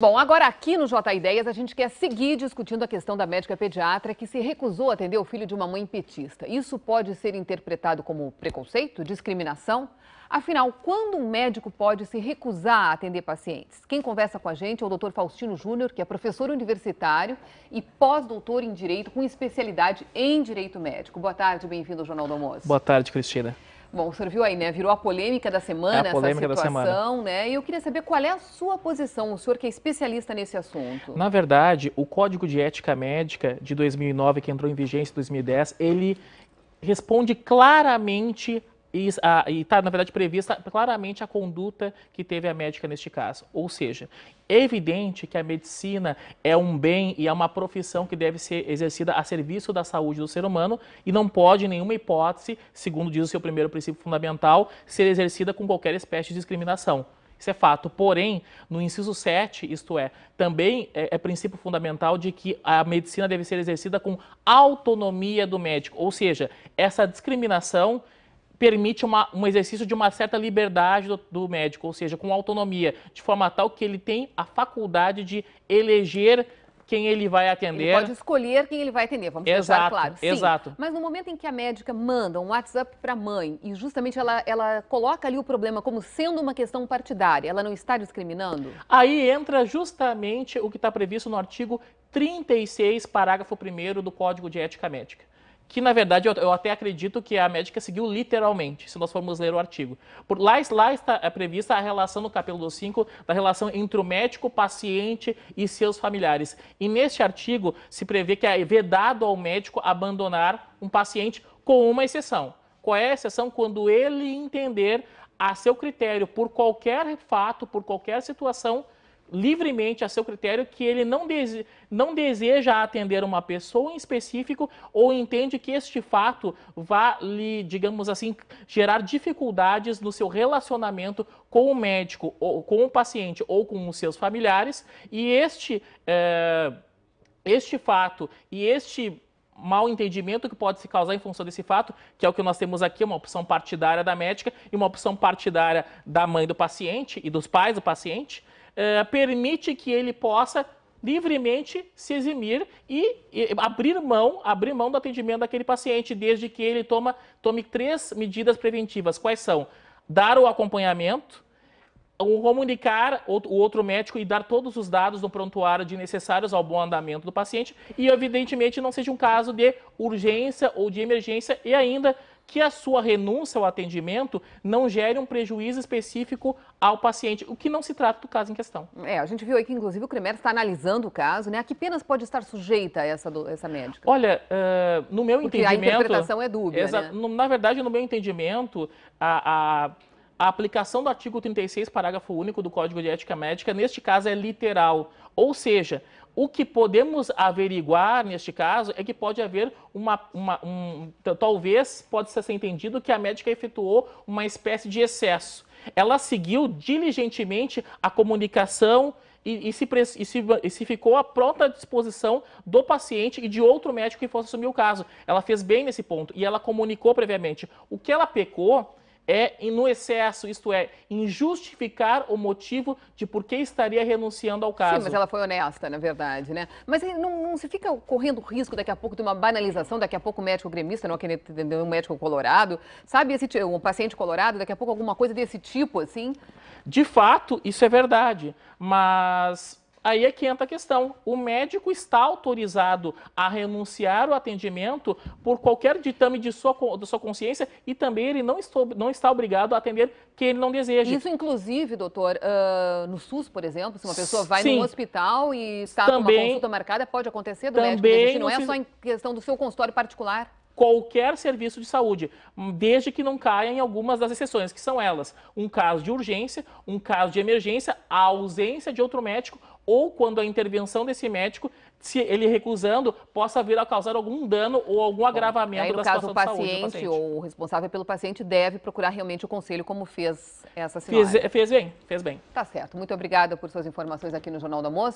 Bom, agora aqui no J Ideias a gente quer seguir discutindo a questão da médica pediatra que se recusou a atender o filho de uma mãe petista. Isso pode ser interpretado como preconceito, discriminação? Afinal, quando um médico pode se recusar a atender pacientes? Quem conversa com a gente é o Dr. Faustino Júnior, que é professor universitário e pós-doutor em Direito com especialidade em Direito Médico. Boa tarde, bem-vindo ao Jornal do Almoço. Boa tarde, Cristina. Bom, o senhor viu aí, né? Virou a polêmica da semana, essa situação, né? E eu queria saber qual é a sua posição, o senhor que é especialista nesse assunto. Na verdade, o Código de Ética Médica de 2009, que entrou em vigência em 2010, ele responde claramente e está, na verdade, prevista claramente a conduta que teve a médica neste caso. Ou seja, é evidente que a medicina é um bem e é uma profissão que deve ser exercida a serviço da saúde do ser humano e não pode, em nenhuma hipótese, segundo diz o seu primeiro princípio fundamental, ser exercida com qualquer espécie de discriminação. Isso é fato. Porém, no inciso 7, isto é, também é princípio fundamental de que a medicina deve ser exercida com autonomia do médico. Ou seja, essa discriminação permite um exercício de uma certa liberdade do médico, ou seja, com autonomia, de forma tal que ele tem a faculdade de eleger quem ele vai atender. Ele pode escolher quem ele vai atender, vamos deixar claro. Sim, exato. Mas no momento em que a médica manda um WhatsApp para a mãe e justamente ela coloca ali o problema como sendo uma questão partidária, ela não está discriminando? Aí entra justamente o que está previsto no artigo 36, parágrafo 1º do Código de Ética Médica. Que, na verdade, eu até acredito que a médica seguiu literalmente, se nós formos ler o artigo. Lá está prevista a relação no capítulo 5, da relação entre o médico, o paciente e seus familiares. E neste artigo se prevê que é vedado ao médico abandonar um paciente com uma exceção. Qual é a exceção? Quando ele entender a seu critério, por qualquer fato, por qualquer situação, livremente a seu critério, que ele não deseja atender uma pessoa em específico ou entende que este fato vá lhe, digamos assim, gerar dificuldades no seu relacionamento com o médico, ou com o paciente ou com os seus familiares, e este fato e este mal entendimento que pode se causar em função desse fato, que é o que nós temos aqui, uma opção partidária da médica e uma opção partidária da mãe do paciente e dos pais do paciente, permite que ele possa livremente se eximir e abrir mão do atendimento daquele paciente, desde que ele tome 3 medidas preventivas. Quais são? Dar o acompanhamento, comunicar o outro médico e dar todos os dados do prontuário necessários ao bom andamento do paciente e, evidentemente, não seja um caso de urgência ou de emergência e ainda que a sua renúncia ao atendimento não gere um prejuízo específico ao paciente, o que não se trata do caso em questão. A gente viu aí que, inclusive, o CREMER está analisando o caso, né? A que penas pode estar sujeita essa médica? Olha, no meu entendimento... Porque a interpretação é dúbia, né? Na verdade, no meu entendimento, a aplicação do artigo 36, parágrafo único do Código de Ética Médica, neste caso, é literal. Ou seja, o que podemos averiguar neste caso é que pode haver talvez pode ser entendido que a médica efetuou uma espécie de excesso. Ela seguiu diligentemente a comunicação e se ficou à pronta disposição do paciente e de outro médico que fosse assumir o caso. Ela fez bem nesse ponto e ela comunicou previamente. O que ela pecou no excesso, isto é, em justificar o motivo de por que estaria renunciando ao caso. Sim, mas ela foi honesta, na verdade, né? Mas não se fica correndo risco daqui a pouco de uma banalização, daqui a pouco o médico gremista não querer atender um médico colorado, sabe, um paciente colorado, daqui a pouco alguma coisa desse tipo, assim? De fato, isso é verdade, mas aí é que entra a questão. O médico está autorizado a renunciar ao atendimento por qualquer ditame de sua consciência e também ele não está obrigado a atender quem ele não deseja. Isso, inclusive, doutor, no SUS, por exemplo, se uma pessoa vai Sim. num hospital e está com uma consulta marcada, pode acontecer do médico desistir, não é só em questão do seu consultório particular? Qualquer serviço de saúde, desde que não caia em algumas das exceções, que são elas: um caso de urgência, um caso de emergência, a ausência de outro médico ou quando a intervenção desse médico, se ele recusando, possa vir a causar algum dano ou algum agravamento da situação de saúde do paciente. No caso, o paciente ou o responsável pelo paciente deve procurar realmente o conselho, como fez essa senhora. Fez bem. Tá certo. Muito obrigada por suas informações aqui no Jornal do Almoço.